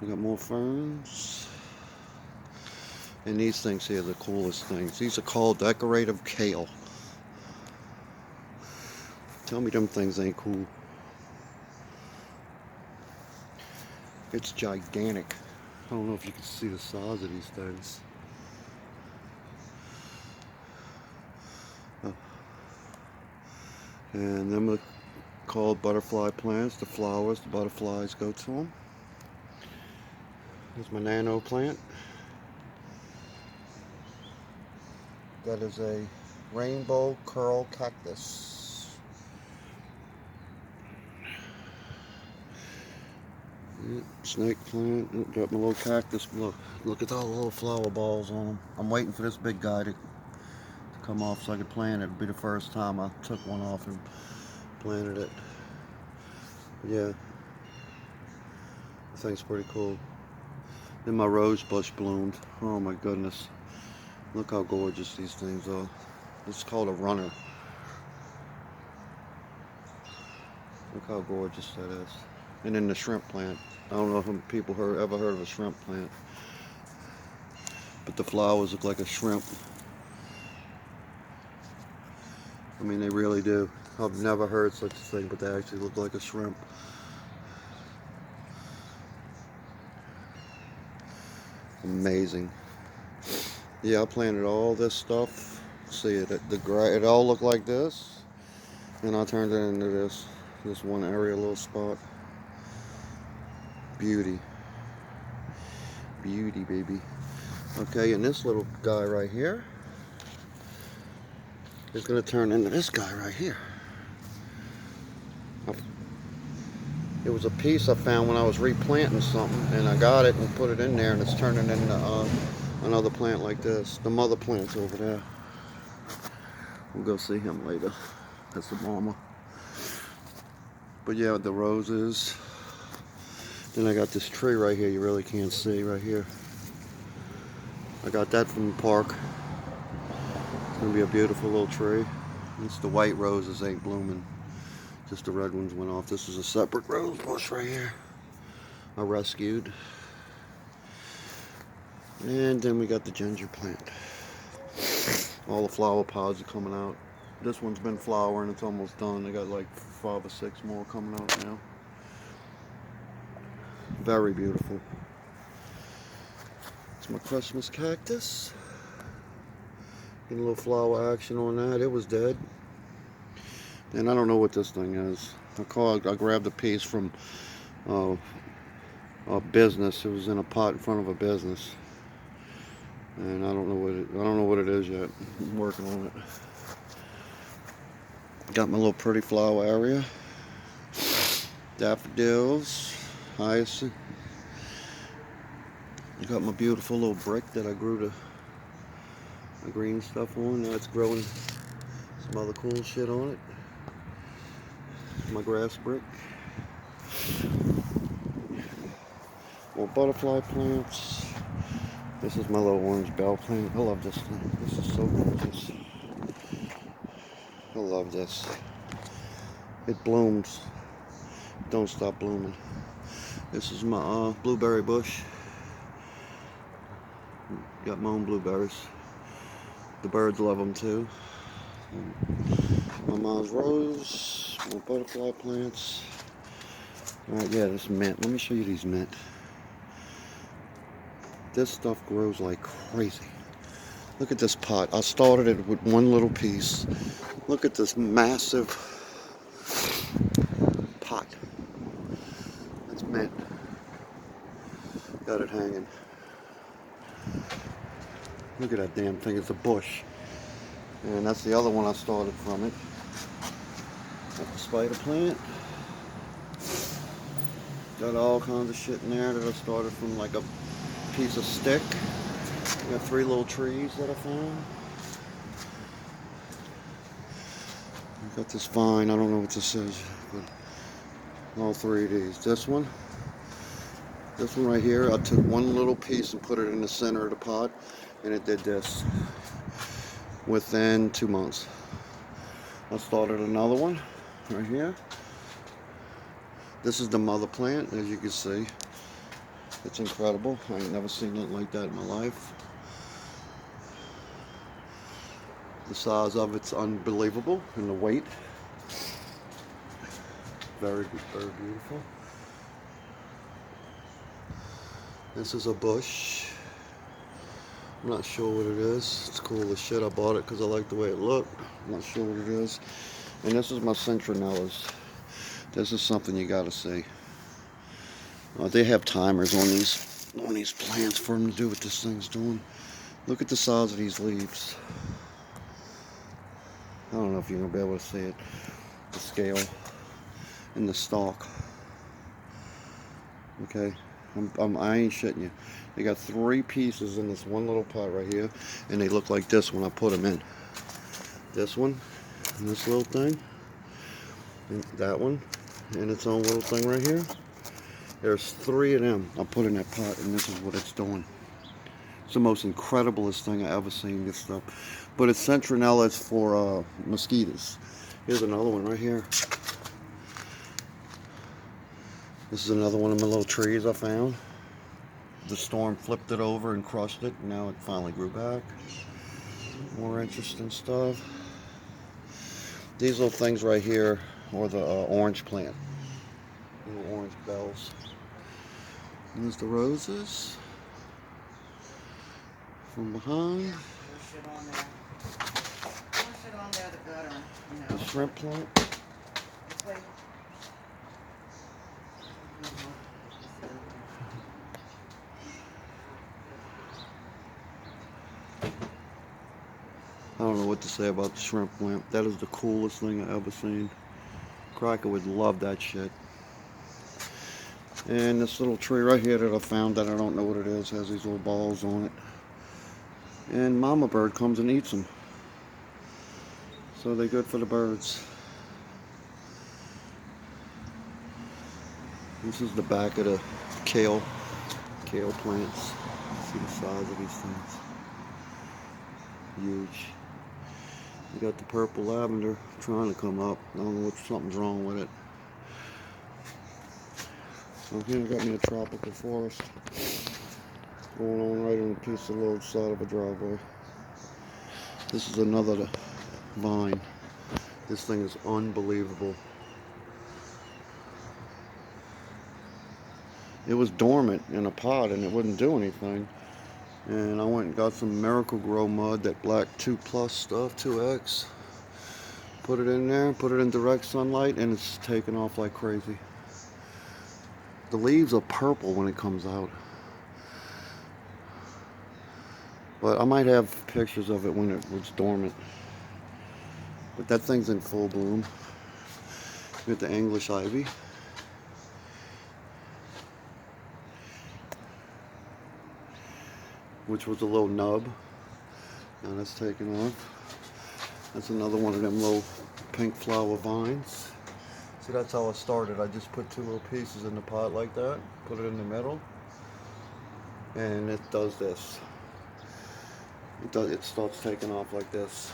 We got more ferns. And these things here are the coolest things. These are called decorative kale. Tell me them things ain't cool. It's gigantic. I don't know if you can see the size of these things. And them are called butterfly plants. The flowers, the butterflies go to them. Here's my nano plant. That is a rainbow curl cactus. Snake plant. Got my little cactus. Look at all the little flower balls on them. I'm waiting for this big guy to come off so I could plant it. It'd be the first time I took one off and planted it. Yeah, I think it's pretty cool. Then my rose bush bloomed. Oh my goodness. Look how gorgeous these things are. It's called a runner. Look how gorgeous that is. And then the shrimp plant. I don't know if people ever heard of a shrimp plant. But the flowers look like a shrimp. I mean, they really do. I've never heard such a thing, but they actually look like a shrimp. Amazing. Yeah, I planted all this stuff. See it, it all looked like this, and I turned it into this one area, little spot. Beauty, beauty, baby. Okay, and this little guy right here is gonna turn into this guy right here. It was a piece I found when I was replanting something, and I got it and put it in there, and it's turning into another plant like this. The mother plant's over there. We'll go see him later. That's the mama. But yeah, the roses. Then I got this tree right here you really can't see right here. I got that from the park. It's gonna be a beautiful little tree. It's the white roses ain't blooming. Just the red ones went off. This is a separate rose bush right here I rescued. And then we got the ginger plant. All the flower pods are coming out. This one's been flowering, it's almost done. They got like 5 or 6 more coming out now. Very beautiful. It's my Christmas cactus. Getting a little flower action on that. It was dead. And I don't know what this thing is. I grabbed a piece from a business. It was in a pot in front of a business. And I don't know what it is yet. I'm working on it. Got my little pretty flower area. Daffodils, hyacinth. I got my beautiful little brick that I grew the green stuff on. Now it's growing some other cool shit on it. My grass brick. More butterfly plants. This is my little orange bell plant. I love this thing. This is so gorgeous. I love this. It blooms. Don't stop blooming. This is my blueberry bush. Got my own blueberries. The birds love them too. My mom's rose. My butterfly plants. Alright, yeah, this mint. Let me show you these mint. This stuff grows like crazy. Look at this pot. I started it with one little piece. Look at this massive pot. That's mint. Got it hanging. Look at that damn thing. It's a bush. And that's the other one I started from it. Got the spider plant. Got all kinds of shit in there that I started from like a piece of stick. Got 3 little trees that I found. Got this vine, I don't know what this is, but all 3 of these. This one right here, I took one little piece and put it in the center of the pot, and it did this within 2 months. I started another one right here. This is the mother plant, as you can see. It's incredible. I ain't never seen nothing like that in my life. The size of it's unbelievable, and the weight. Very, very beautiful. This is a bush. I'm not sure what it is. It's cool as shit. I bought it because I like the way it looked. I'm not sure what it is. And this is my citronellas. This is something you gotta see. They have timers on these plants for them to do what this thing's doing. Look at the size of these leaves. I don't know if you're gonna be able to see it. The scale and the stalk. Okay, I ain't shitting you. They got 3 pieces in this one little pot right here, and they look like this when I put them in. This one, and this little thing, and that one, and its own little thing right here. There's 3 of them I put in that pot, and this is what it's doing. It's the most incrediblest thing I ever seen, this stuff. But it's citronella, it's for mosquitoes. Here's another one right here. This is another one of my little trees I found. The storm flipped it over and crushed it, and now it finally grew back. More interesting stuff. These little things right here are the orange plant. Little orange bells. And there's the roses from behind. The shrimp plant. I don't know what to say about the shrimp plant. That is the coolest thing I ever seen. Cracker would love that shit. And this little tree right here that I found that I don't know what it is has these little balls on it. And mama bird comes and eats them. So they're good for the birds. This is the back of the kale plants. See the size of these things. Huge. You got the purple lavender trying to come up. I don't know what something's wrong with it. So here I got me a tropical forest going on right on a piece of little side of a driveway. This is another vine. This thing is unbelievable. It was dormant in a pot and it wouldn't do anything. And I went and got some Miracle-Gro mud, that black 2+ stuff, 2X. Put it in there, put it in direct sunlight, and it's taking off like crazy. The leaves are purple when it comes out. But I might have pictures of it when it was dormant. But that thing's in full bloom. We got the English ivy. Which was a little nub. Now that's taken off. That's another one of them little pink flower vines. See, that's how I started. I just put 2 little pieces in the pot like that, put it in the middle, and it does this. It starts taking off like this.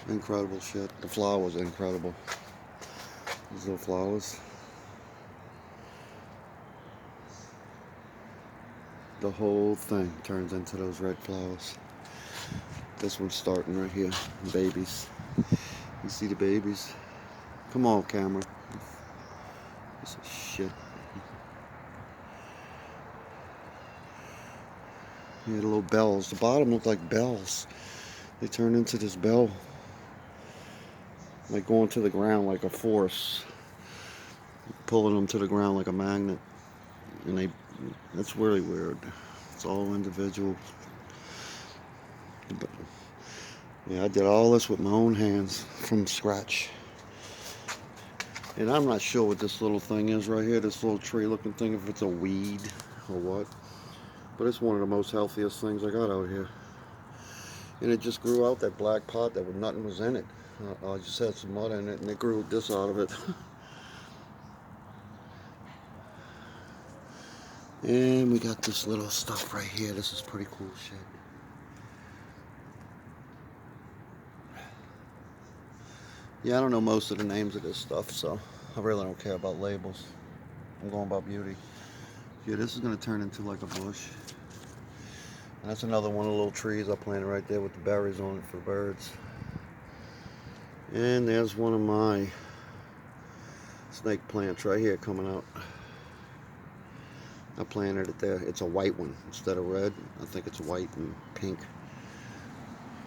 Incredible shit. The flowers are incredible. These little flowers. The whole thing turns into those red flowers. This one's starting right here. Babies. You see the babies? Come on, camera. This is shit. Yeah, the little bells. The bottom look like bells. They turn into this bell. Like going to the ground like a force. Pulling them to the ground like a magnet. And that's really weird. It's all individual. But, yeah, I did all this with my own hands from scratch. And I'm not sure what this little thing is right here, this little tree looking thing, if it's a weed or what. But it's one of the most healthiest things I got out here. And it just grew out that black pot that nothing was in it. I just had some mud in it and it grew this out of it. And we got this little stuff right here. This is pretty cool shit. Yeah, I don't know most of the names of this stuff, so I really don't care about labels. I'm going about beauty. Yeah, this is going to turn into like a bush. And that's another one of the little trees I planted right there with the berries on it for birds. And there's one of my snake plants right here coming out. I planted it there. It's a white one instead of red. I think it's white and pink.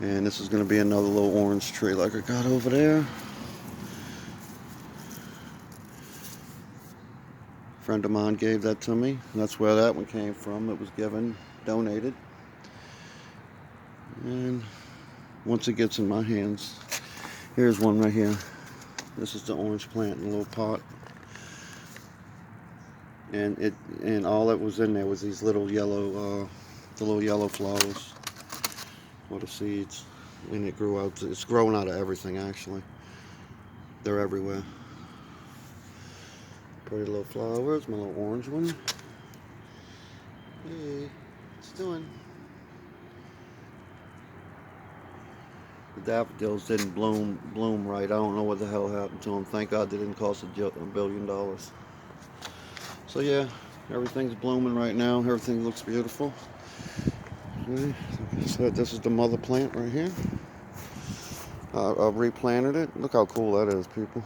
And this is going to be another little orange tree like I got over there. A friend of mine gave that to me. That's where that one came from. It was given, donated. And once it gets in my hands, here's one right here. This is the orange plant in a little pot. And all that was in there was these little yellow, the little yellow flowers, or the seeds. And it grew out. It's growing out of everything actually. They're everywhere. Pretty little flowers. My little orange one. Hey, what's it doing? The daffodils didn't bloom right. I don't know what the hell happened to them. Thank God they didn't cost $1 billion. So yeah, everything's blooming right now. Everything looks beautiful. Okay, like I said, this is the mother plant right here. I replanted it. Look how cool that is, people.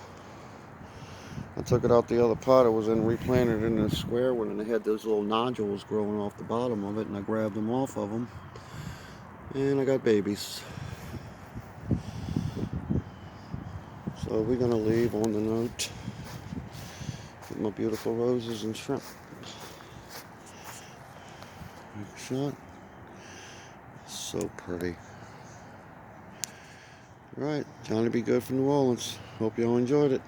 I took it out the other pot. It was in replanted in a square one, and it had those little nodules growing off the bottom of it, and I grabbed them off of them, and I got babies. So we're gonna leave on the note with my beautiful roses and shrimp. Make a shot. So pretty. All right, Johnny B. Good from New Orleans. Hope y'all enjoyed it.